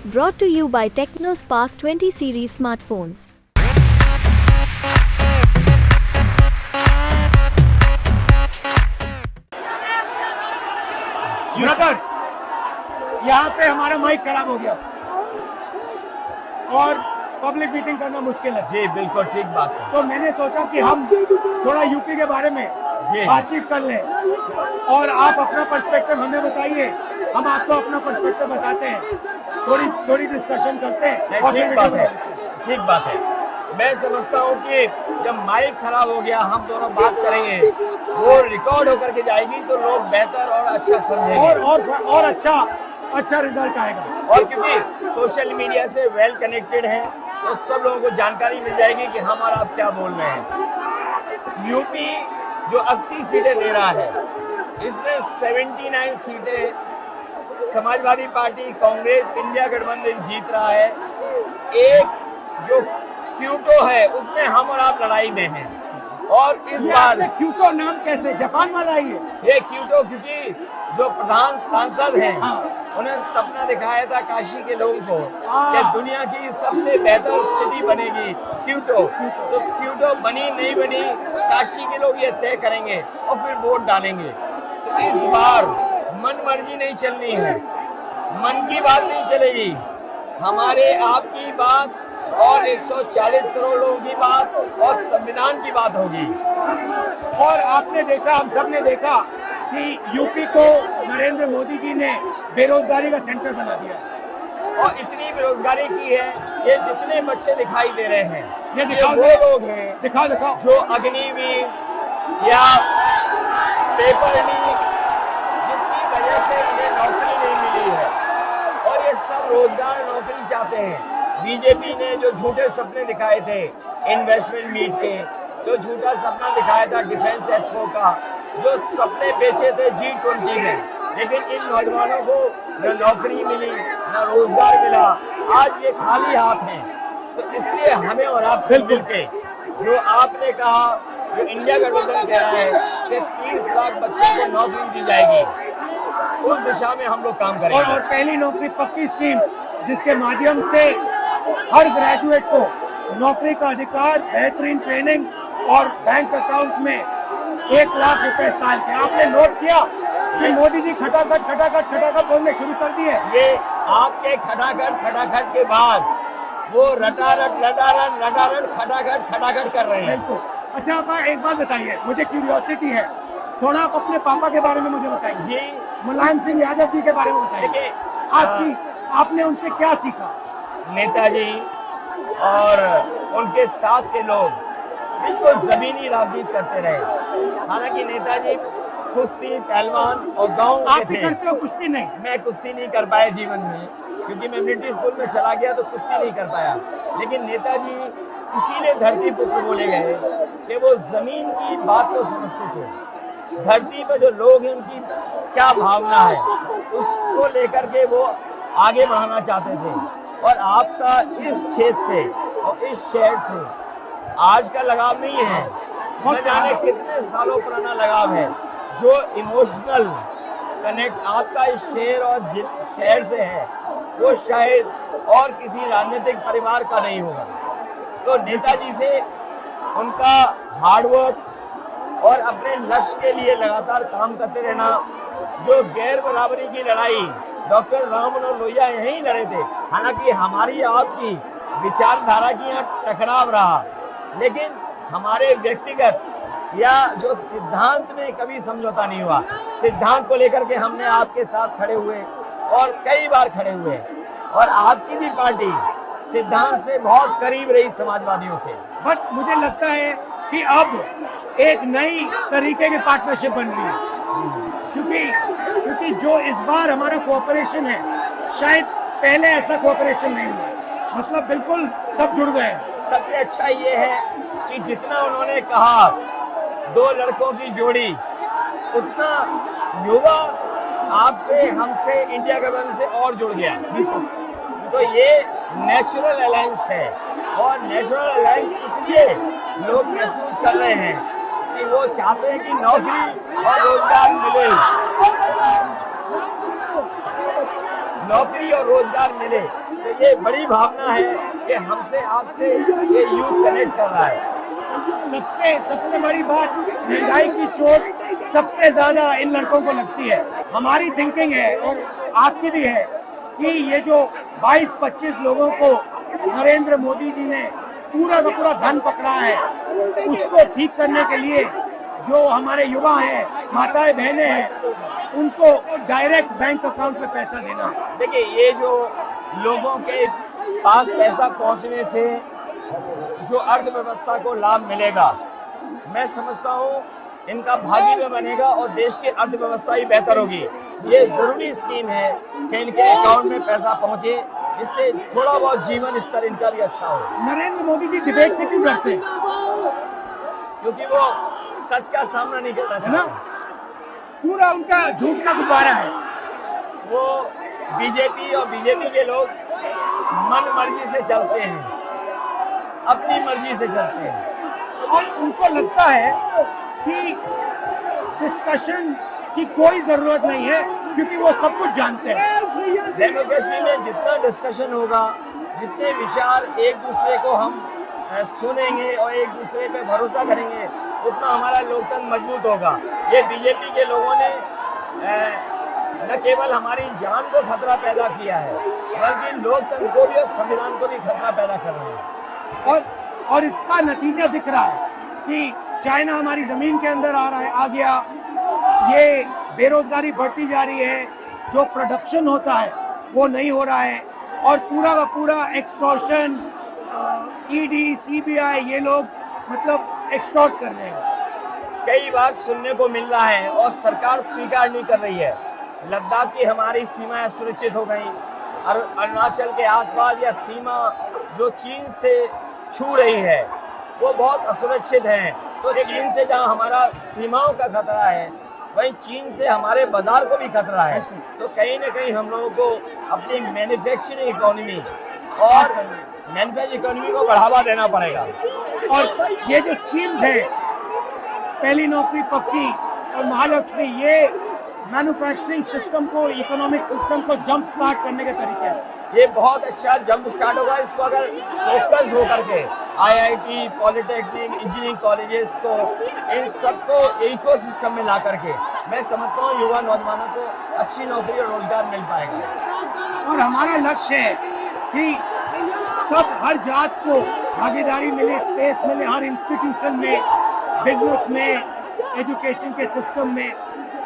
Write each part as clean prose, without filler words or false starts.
Brought to you by TechnoSpark 20 series smartphones. Brother, यहाँ पे हमारा माइक खराब हो गया और पब्लिक मीटिंग करना मुश्किल है। जी बिल्कुल ठीक बात है। तो मैंने सोचा कि हम थोड़ा यूपी के बारे में बातचीत कर लें और आप अपना पर्सपेक्टिव हमें बताइए, हम आपको अपना पर्सपेक्टिव बताते हैं, थोड़ी डिस्कशन करते हैं। और ठीक बात है, ठीक बात है। मैं समझता हूँ कि जब माइक खराब हो गया हम दोनों बात करेंगे, वो रिकॉर्ड होकर के जाएगी तो लोग बेहतर और अच्छा समझेंगे और अच्छा रिजल्ट आएगा। और क्योंकि सोशल मीडिया से वेल कनेक्टेड है तो सब लोगों को जानकारी मिल जाएगी कि हम और आप क्या बोल रहे हैं। यूपी जो 80 सीटें ले रहा है, इसमें 79 सीटें समाजवादी पार्टी, कांग्रेस, इंडिया गठबंधन जीत रहा है। एक जो क्यूटो है उसमें हम और आप लड़ाई में हैं। और इस बार क्यूटो नाम कैसे जापान वाला ही है? ये क्यूटो क्योंकि जो प्रधान सांसद हैं उन्हें सपना दिखाया था काशी के लोगों को कि दुनिया की सबसे बेहतर सिटी बनेगी क्यूटो। तो क्यूटो बनी नहीं बनी काशी के लोग ये तय करेंगे और फिर वोट डालेंगे। तो इस बार मन मर्जी नहीं चलनी है, मन की बात नहीं चलेगी, हमारे आपकी बात और 140 करोड़ लोगों की बात और संविधान की बात होगी। और आपने देखा, हम सब ने देखा कि यूपी को नरेंद्र मोदी जी ने बेरोजगारी का सेंटर बना दिया और इतनी बेरोजगारी की है। ये जितने बच्चे दिखाई दे रहे हैं ये दिखाओ, वो लोग हैं दिखाओ जो अग्निवीर या पेपर लीक जिसकी वजह से उन्हें नौकरी नहीं मिली है और ये सब रोजगार नौकरी चाहते हैं। बीजेपी ने जो झूठे सपने दिखाए थे इन्वेस्टमेंट मीट के, जो झूठा सपना दिखाया था डिफेंस एक्सपो का, जो सपने बेचे थे G20 में, लेकिन इन नौजवानों को न नौकरी मिली न रोजगार मिला, आज ये खाली हाथ हैं। तो इसलिए हमें और आप मिल के जो आपने कहा, जो इंडिया गठबंधन कह रहा है कि 30 लाख बच्चों को नौकरी दी जाएगी, उस दिशा में हम लोग काम करेंगे। और पहली नौकरी पक्की स्कीम जिसके माध्यम से हर ग्रेजुएट को नौकरी का अधिकार, बेहतरीन ट्रेनिंग और बैंक अकाउंट में 1 लाख रुपए साल के। आपने नोट किया कि मोदी जी खटाखट बोलने शुरू कर दिए। ये आपके खटाखट के बाद वो रटारट खटाखट कर रहे हैं। अच्छा, आप एक बात बताइए, मुझे क्यूरियोसिटी है, थोड़ा आप अपने पापा के बारे में मुझे बताइए जी। मुलायम सिंह यादव जी के बारे में बताइए। आपने उनसे क्या सीखा? नेताजी और उनके साथ के लोग बिल्कुल जमीनी राजनीति करते रहे। हालांकि नेताजी कुश्ती, पहलवान और गांव के थे। करते हो कुश्ती? नहीं, मैं कुश्ती नहीं कर पाया जीवन में, क्योंकि मैं मिलिट्री स्कूल में चला गया तो कुश्ती नहीं कर पाया। लेकिन नेताजी इसीलिए धरती पुत्र बोले गए कि वो जमीन की बात को समझते थे। धरती पर जो लोग हैं उनकी क्या भावना है उसको लेकर के वो आगे बढ़ाना चाहते थे। और आपका इस क्षेत्र से और इस शहर से आज का लगाव नहीं है, न जाने कितने सालों पुराना लगाव है। जो इमोशनल कनेक्ट आपका इस शहर और शहर से है वो शायद और किसी राजनीतिक परिवार का नहीं होगा। तो नेताजी से उनका हार्डवर्क और अपने लक्ष्य के लिए लगातार काम करते रहना, जो गैर बराबरी की लड़ाई डॉक्टर राम मनोहर लोहिया यहीं लड़े थे। हालांकि हमारी आपकी विचारधारा की यहाँ टकराव रहा, लेकिन हमारे व्यक्तिगत या जो सिद्धांत में कभी समझौता नहीं हुआ। सिद्धांत को लेकर के हमने आपके साथ खड़े हुए और कई बार खड़े हुए, और आपकी भी पार्टी सिद्धांत से बहुत करीब रही समाजवादियों के। बट मुझे लगता है कि अब एक नई तरीके की पार्टनरशिप बन रही है, क्योंकि जो इस बार हमारा कोऑपरेशन है, शायद पहले ऐसा कोऑपरेशन नहीं हुआ। मतलब बिल्कुल सब जुड़ गए। सबसे अच्छा ये है कि जितना उन्होंने कहा 2 लड़कों की जोड़ी, उतना युवा आपसे, हमसे, इंडिया गठबंधन से और जुड़ गया। तो ये नेचुरल अलायंस है, और नेचुरल अलायंस इसलिए लोग महसूस कर रहे हैं कि वो चाहते हैं कि नौकरी और रोजगार मिले। नौकरी और रोजगार मिले, तो ये बड़ी भावना है कि हमसे आपसे ये यूथ कनेक्ट कर रहा है। सबसे बड़ी बात, महंगाई की चोट सबसे ज्यादा इन लड़कों को लगती है। हमारी थिंकिंग है और आपकी भी है कि ये जो 22-25 लोगों को नरेंद्र मोदी जी ने पूरा का पूरा धन पकड़ा है, उसको ठीक करने के लिए जो हमारे युवा हैं, माताएं बहनें हैं, उनको डायरेक्ट बैंक अकाउंट में पैसा देना। देखिए, ये जो लोगों के पास पैसा पहुंचने से जो अर्थव्यवस्था को लाभ मिलेगा, मैं समझता हूँ इनका भाग्य में बनेगा और देश की अर्थव्यवस्था ही बेहतर होगी। ये जरूरी स्कीम है कि इनके अकाउंट में पैसा पहुंचे, इससे थोड़ा बहुत जीवन स्तर इनका भी अच्छा हो। नरेंद्र मोदी जी डिबेट से क्यों डरते हैं? क्योंकि वो सच का सामना नहीं करना चाहते। पूरा उनका झूठ का गुब्बारा है। वो बीजेपी और बीजेपी के लोग मन मर्जी से चलते हैं, अपनी मर्जी से चलते हैं, और उनको लगता है कि डिस्कशन की कोई जरूरत नहीं है क्योंकि वो सब कुछ जानते हैं। डेमोक्रेसी में जितना डिस्कशन होगा, जितने विचार एक दूसरे को हम सुनेंगे और एक दूसरे पे भरोसा करेंगे, उतना हमारा लोकतंत्र मजबूत होगा। ये बीजेपी के लोगों ने न केवल हमारी जान को खतरा पैदा किया है, बल्कि लोकतंत्र को भी और संविधान को भी खतरा पैदा कर रहे हैं। और इसका नतीजा दिख रहा है कि चाइना हमारी जमीन के अंदर आ रहा है, आ गया। ये बेरोजगारी बढ़ती जा रही है, जो प्रोडक्शन होता है वो नहीं हो रहा है, और पूरा का पूरा एक्सटॉर्शन, ईडी, सीबीआई, ये लोग मतलब एक्सटॉर्ट कर रहे हैं। कई बार सुनने को मिल रहा है और सरकार स्वीकार नहीं कर रही है, लद्दाख की हमारी सीमाएं सुरक्षित हो गई, अरुणाचल के आसपास या सीमा जो चीन से छू रही है वो बहुत असुरक्षित है। तो चीन से जहां हमारा सीमाओं का खतरा है, वहीं चीन से हमारे बाजार को भी खतरा है। तो कहीं ना कहीं हम लोगों को अपनी मैन्युफैक्चरिंग इकोनॉमी और मैन्युफैक्चरिंग इकोनॉमी को बढ़ावा देना पड़ेगा। और ये जो स्कीम्स है, पहली नौकरी पक्की और महालक्ष्मी, ये मैन्युफैक्चरिंग सिस्टम को, इकोनॉमिक सिस्टम को जंप स्टार्ट करने के तरीके हैं। ये बहुत अच्छा जंप स्टार्ट होगा। इसको अगर फोकस होकर के आईआईटी, पॉलिटेक्निक, इंजीनियरिंग कॉलेजेस को, इन सबको इकोसिस्टम में ला करके, मैं समझता हूँ युवा नौजवानों को अच्छी नौकरी और रोजगार मिल पाएगा। और हमारा लक्ष्य है कि सब, हर जात को भागीदारी मिले, स्पेस मिले, हर इंस्टीट्यूशन में, बिजनेस में, एजुकेशन के सिस्टम में।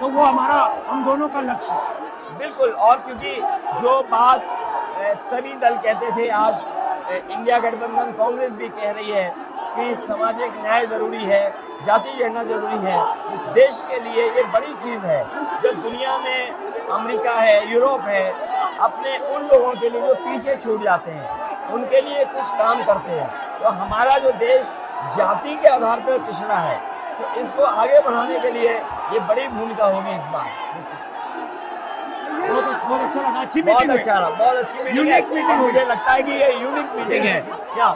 तो वो हमारा, हम दोनों का लक्ष्य है। बिल्कुल। और क्योंकि जो बात सभी दल कहते थे, आज इंडिया गठबंधन कांग्रेस भी कह रही है कि सामाजिक न्याय जरूरी है, जाति गणना जरूरी है। देश के लिए ये बड़ी चीज है। जो दुनिया में अमेरिका है, यूरोप है, अपने उन लोगों के लिए जो पीछे छूट जाते हैं, उनके लिए कुछ काम करते हैं। तो हमारा जो देश जाति के आधार पर पिछड़ा है, तो इसको आगे बढ़ाने के लिए ये बड़ी भूमिका होगी इस बार। बहुत अच्छा लगा, अच्छी बहुत मीटिंग अच्छा रहा, बहुत अच्छी मीटिंग है। मुझे लगता है कि ये यूनिक मीटिंग है क्या?